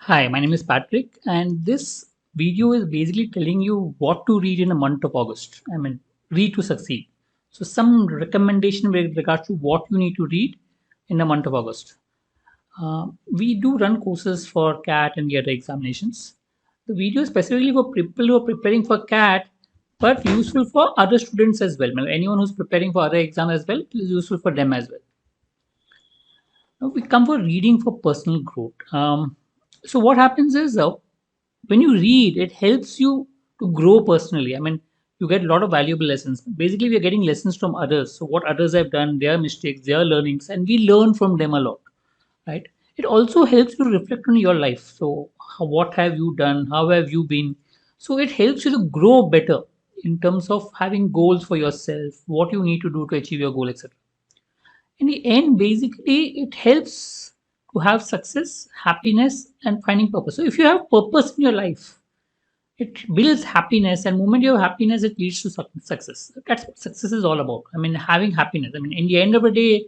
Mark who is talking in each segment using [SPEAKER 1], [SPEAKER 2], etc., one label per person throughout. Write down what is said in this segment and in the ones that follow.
[SPEAKER 1] Hi, my name is Patrick, and this video is basically telling you what to read in the month of August. Read to succeed. So, some recommendation with regards to what you need to read in the month of August. We do run courses for CAT and the other examinations. The video is specifically for people who are preparing for CAT, but useful for other students as well. Anyone who's preparing for other exams as well, it is useful for them as well. Now we come for reading for personal growth. So what happens is when you read, it helps you to grow personally. You get a lot of valuable lessons. Basically, we are getting lessons from others. So what others have done, their mistakes, their learnings, and we learn from them a lot, right? It also helps you to reflect on your life. So what have you done? How have you been? So it helps you to grow better in terms of having goals for yourself, what you need to do to achieve your goal, etc. In the end, basically, it helps to have success, happiness, and finding purpose. So if you have purpose in your life, it builds happiness, and moment you have happiness, it leads to success. That's what success is all about. Having happiness. In the end of the day,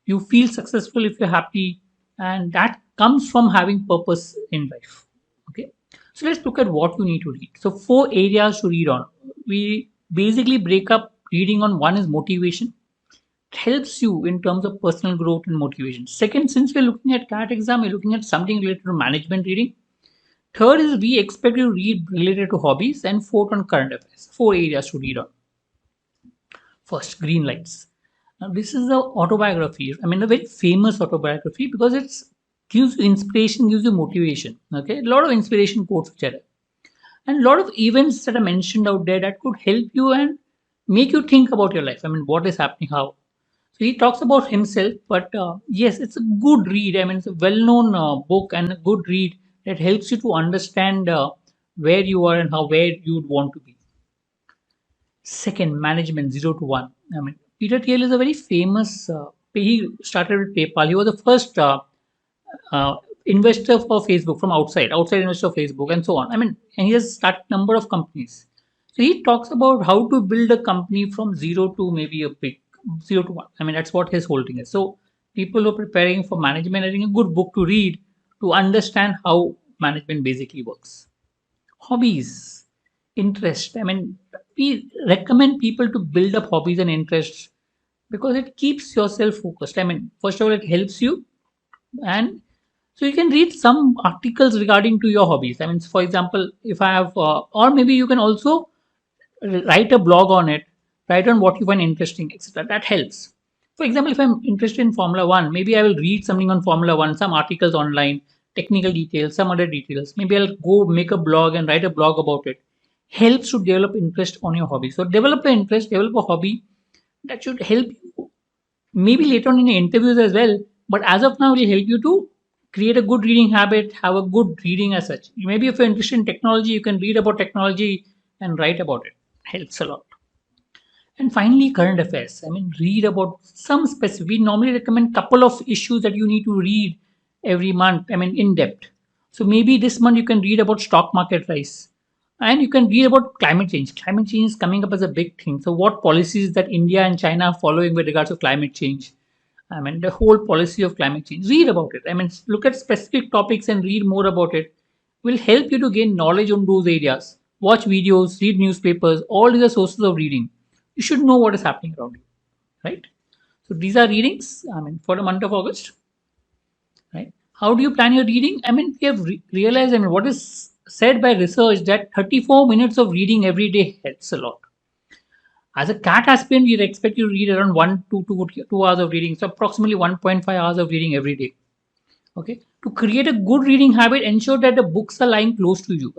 [SPEAKER 1] you feel successful if you're happy, and that comes from having purpose in life. Okay, so let's look at what you need to read. So four areas to read on. We basically break up reading on. One is motivation, helps you in terms of personal growth and motivation. Second, since we're looking at CAT exam, we're looking at something related to management reading. Third is we expect you to read related to hobbies, and fourth on current affairs. Four areas to read on. First, Green Lights. Now, this is a autobiography. A very famous autobiography because it gives you inspiration, gives you motivation. Okay, a lot of inspiration quotes which are there, and a lot of events that are mentioned out there that could help you and make you think about your life. What is happening, how. So he talks about himself, but yes, it's a good read. It's a well-known book and a good read that helps you to understand where you are and how where you'd want to be. Second, Management 0 to 1. Peter Thiel is a very famous. He started with PayPal. He was the first uh, investor for Facebook from outside investor of Facebook, and so on. And he has started number of companies. So he talks about how to build a company from zero to maybe a big 0 to 1. That's what his whole thing is. So people who are preparing for management, I think a good book to read to understand how management basically works. Hobbies, interest. We recommend people to build up hobbies and interests because it keeps yourself focused. First of all, it helps you, and so you can read some articles regarding to your hobbies. For example, if I have, or maybe you can also write a blog on it, write on what you find interesting, etc. That helps. For example, if I'm interested in Formula One, maybe I will read something on Formula One, some articles online, technical details, some other details. Maybe I'll go make a blog and write a blog about it. Helps to develop interest on your hobby. So develop an interest, develop a hobby that should help you maybe later on in your interviews as well. But as of now, it will help you to create a good reading habit, have a good reading as such. Maybe if you're interested in technology, you can read about technology and write about it. Helps a lot. And finally, current affairs. Read about some specific. We normally recommend couple of issues that you need to read every month. In depth. So maybe this month you can read about stock market rise, and you can read about climate change. Climate change is coming up as a big thing. So what policies that India and China are following with regards to climate change? The whole policy of climate change. Read about it. Look at specific topics and read more about it. Will help you to gain knowledge on those areas. Watch videos, read newspapers. All these are sources of reading. You should know what is happening around you, right? So these are readings. For the month of August, right? How do you plan your reading? We have realized. What is said by research that 34 minutes of reading every day helps a lot. As a CAT aspirant, we expect you to read around 2 hours of reading, so approximately 1.5 hours of reading every day. Okay, to create a good reading habit, ensure that the books are lying close to you.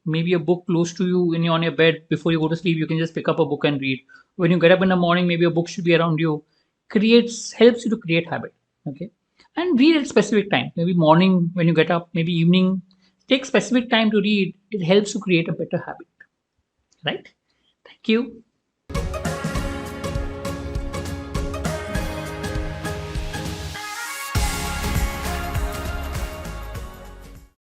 [SPEAKER 1] Maybe a book close to you when you're on your bed before you go to sleep. You can just pick up a book and read. When you get up in the morning, maybe a book should be around you. Creates helps you to create habit. Okay, and read at specific time. Maybe morning when you get up. Maybe evening. Take specific time to read. It helps to create a better habit. Right. Thank you.